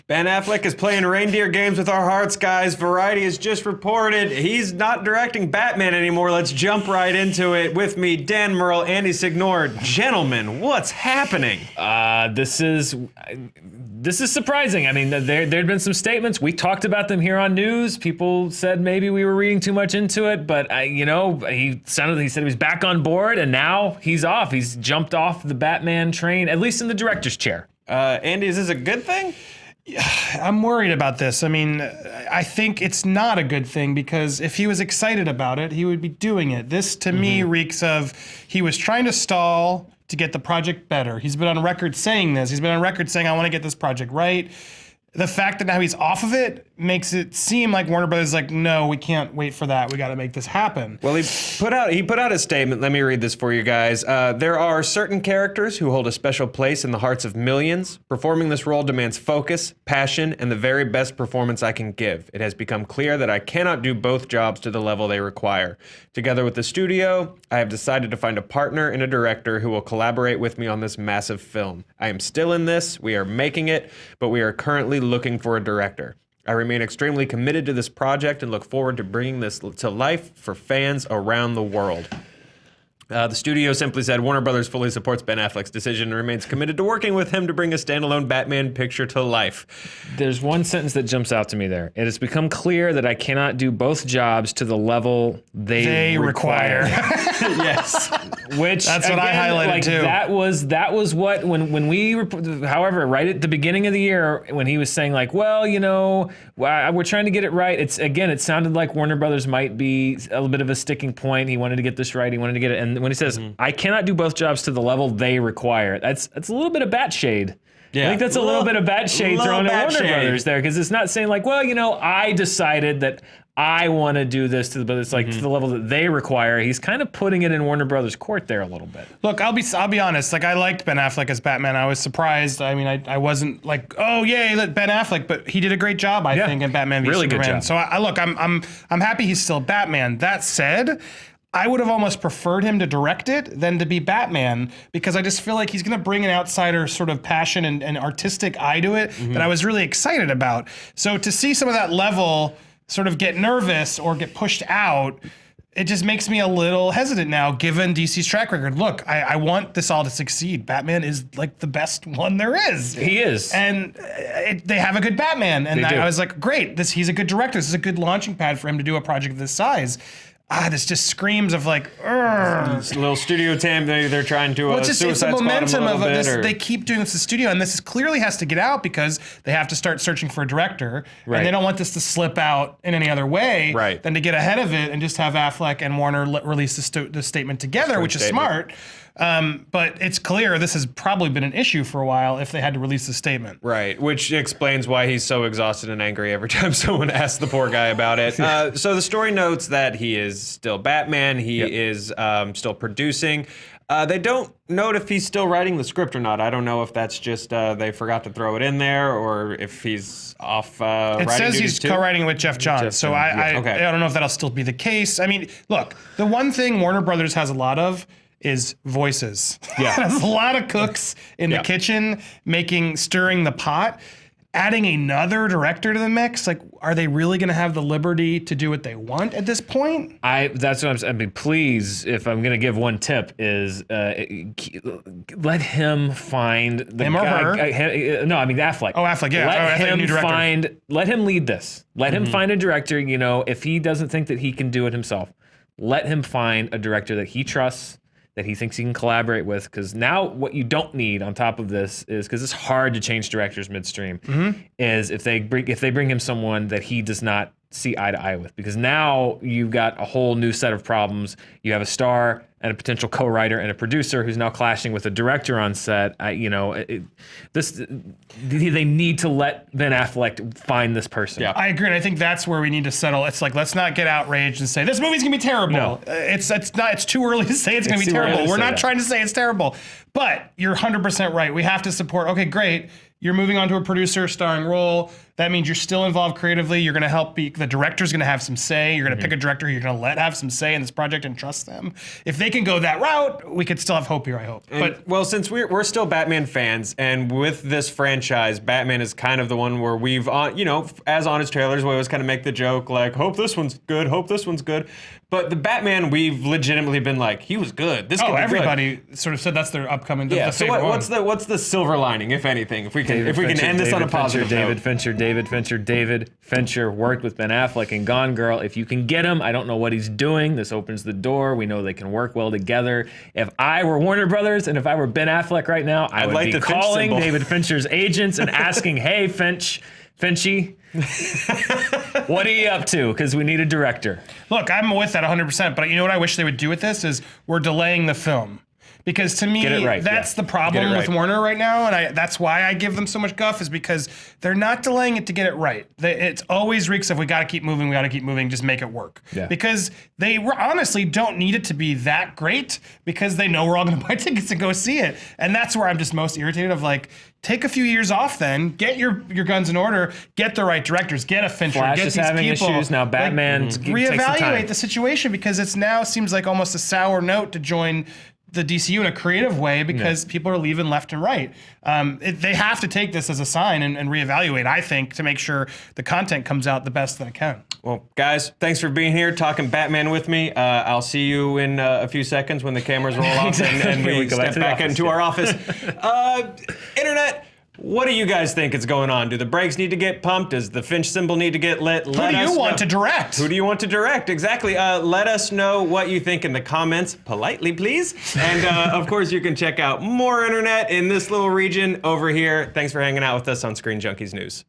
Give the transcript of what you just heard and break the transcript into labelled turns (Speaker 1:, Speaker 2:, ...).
Speaker 1: Ben Affleck is playing reindeer games with our hearts, guys. Variety has just reported he's not directing Batman anymore. Let's jump right into it. With me, Dan Merle, Andy Signor. Gentlemen, what's happening?
Speaker 2: This is surprising. I mean, there'd been some statements. We talked about them here on news. People said maybe we were reading too much into it, but he said he was back on board, and now he's off. He's jumped off the Batman train, at least in the director's chair.
Speaker 1: Andy, is this a good thing?
Speaker 3: I'm worried about this. I mean, I think it's not a good thing because if he was excited about it, he would be doing it. This, to me, reeks of he was trying to stall to get the project better. He's been on record saying this. He's been on record saying, I want to get this project right. The fact that now he's off of it makes it seem like Warner Brothers is like, no, we can't wait for that. We got to make this happen.
Speaker 1: Well, he put out a statement. Let me read this for you guys. There are certain characters who hold a special place in the hearts of millions. Performing this role demands focus, passion, and the very best performance I can give. It has become clear that I cannot do both jobs to the level they require. Together with the studio, I have decided to find a partner and a director who will collaborate with me on this massive film. I am still in this. We are making it, but we are currently looking for a director. I remain extremely committed to this project and look forward to bringing this to life for fans around the world. The studio simply said Warner Brothers fully supports Ben Affleck's decision and remains committed to working with him to bring a standalone Batman picture to life.
Speaker 2: There's one sentence that jumps out to me there. It has become clear that I cannot do both jobs to the level they require.
Speaker 1: Yes.
Speaker 2: Which
Speaker 3: that's what I highlighted too.
Speaker 2: That was what when we however, right at the beginning of the year when he was saying like, well, we're trying to get it right. It sounded like Warner Brothers might be a little bit of a sticking point. He wanted to get this right. He wanted to get it. And when he says, I cannot do both jobs to the level they require, that's a little bit of bat shade. Yeah. I think that's a little bit of bat shade thrown at Warner Brothers there, because it's not saying like, well, I decided that I want to do this but it's like to the level that they require. He's kind of putting it in Warner Brothers' court there a little bit.
Speaker 3: Look, I'll be honest. Like, I liked Ben Affleck as Batman. I was surprised. I mean, I wasn't like, oh yay, let Ben Affleck, but he did a great job, I think, in Batman v
Speaker 2: really
Speaker 3: Superman.
Speaker 2: Good job.
Speaker 3: So I'm happy he's still Batman. That said, I would have almost preferred him to direct it than to be Batman, because I just feel like he's going to bring an outsider sort of passion and artistic eye to it that I was really excited about. So to see some of that level sort of get nervous or get pushed out, it just makes me a little hesitant now, given DC's track record. Look, I want this all to succeed. Batman is like the best one there is.
Speaker 2: He is.
Speaker 3: And they have a good Batman. And I was like, great, he's a good director. This is a good launching pad for him to do a project of this size. This just screams of like,
Speaker 1: this little studio team. They're trying to
Speaker 3: it's the momentum of this. They keep doing this to the studio, and this clearly has to get out because they have to start searching for a director, and they don't want this to slip out in any other way than to get ahead of it and just have Affleck and Warner release the statement together, which is smart. But it's clear this has probably been an issue for a while if they had to release the statement.
Speaker 1: Right, which explains why he's so exhausted and angry every time someone asks the poor guy about it. So the story notes that he is still Batman. He is still producing. They don't note if he's still writing the script or not. I don't know if that's just they forgot to throw it in there or if he's off writing
Speaker 3: It says he's
Speaker 1: too.
Speaker 3: Co-writing with Jeff Johns, so I don't know if that'll still be the case. I mean, look, the one thing Warner Brothers has a lot of is voices.
Speaker 1: Yeah.
Speaker 3: There's a lot of cooks in the kitchen stirring the pot. Adding another director to the mix, like, are they really going to have the liberty to do what they want at this point?
Speaker 2: That's what I'm saying. I mean, please, if I'm going to give one tip, is let him find the
Speaker 3: him or her.
Speaker 2: No, I mean Affleck.
Speaker 3: Oh, Affleck, yeah.
Speaker 2: Let him lead this. Let him find a director. If he doesn't think that he can do it himself, let him find a director that he trusts, that he thinks he can collaborate with. Because now what you don't need on top of this is, because it's hard to change directors midstream, is if they bring him someone that he does not see eye to eye with. Because now you've got a whole new set of problems. You have a star and a potential co-writer and a producer who's now clashing with a director on set. They need to let Ben Affleck find this person.
Speaker 3: Yeah, I agree. And I think that's where we need to settle. It's like, let's not get outraged and say this movie's gonna be terrible.
Speaker 2: No.
Speaker 3: It's too early to say it's gonna be terrible. We're not trying to say it's terrible, but you're 100% right. We have to support. Okay, great. You're moving on to a producer starring role. That means you're still involved creatively. You're going to help the director's going to have some say. You're going to pick a director who you're going to let have some say in this project and trust them. If they can go that route, we could still have hope here, I hope. But
Speaker 1: well, since we're still Batman fans, and with this franchise, Batman is kind of the one where we've, as honest trailers, we always kind of make the joke like, hope this one's good, hope this one's good. But the Batman, we've legitimately been like, he was good. This could be
Speaker 3: everybody sort of said that's their upcoming.
Speaker 1: Yeah.
Speaker 3: The
Speaker 1: So
Speaker 3: favorite
Speaker 1: what's the silver lining, if anything? If we can end this on a positive
Speaker 2: David
Speaker 1: note.
Speaker 2: Fincher, David Fincher worked with Ben Affleck in Gone Girl. If you can get him, I don't know what he's doing. This opens the door. We know they can work well together. If I were Warner Brothers and if I were Ben Affleck right now, I would
Speaker 1: like
Speaker 2: be
Speaker 1: the Finch
Speaker 2: calling
Speaker 1: symbol.
Speaker 2: David Fincher's agents and asking, hey, Finchy, what are you up to? Because we need a director.
Speaker 3: Look, I'm with that 100%. But you know what I wish they would do with this is we're delaying the film. Because to me,
Speaker 2: Get it right,
Speaker 3: that's
Speaker 2: yeah.
Speaker 3: the problem
Speaker 2: Get it
Speaker 3: with
Speaker 2: right.
Speaker 3: Warner right now, and that's why I give them so much guff, is because they're not delaying it to get it right. It's always reeks of we got to keep moving, just make it work.
Speaker 2: Yeah.
Speaker 3: Because they honestly don't need it to be that great, because they know we're all going to buy tickets and go see it. And that's where I'm just most irritated of like, take a few years off then, get your guns in order, get the right directors, get a Fincher,
Speaker 2: Flash
Speaker 3: get
Speaker 2: is
Speaker 3: these
Speaker 2: having
Speaker 3: people.
Speaker 2: issues now. Batman takes some time.
Speaker 3: Reevaluate the situation, because it's now seems like almost a sour note to join the DCU in a creative way, because people are leaving left and right. They have to take this as a sign and reevaluate, I think, to make sure the content comes out the best that it can.
Speaker 1: Well, guys, thanks for being here, talking Batman with me. I'll see you in a few seconds when the cameras roll off and we
Speaker 2: go back
Speaker 1: step
Speaker 2: to the
Speaker 1: back
Speaker 2: office,
Speaker 1: into our office. Internet, what do you guys think is going on? Do the brakes need to get pumped? Does the Finch symbol need to get lit?
Speaker 3: Who do you want to direct?
Speaker 1: Who do you want to direct? Exactly. Let us know what you think in the comments, politely, please. And of course, you can check out more internet in this little region over here. Thanks for hanging out with us on Screen Junkies News.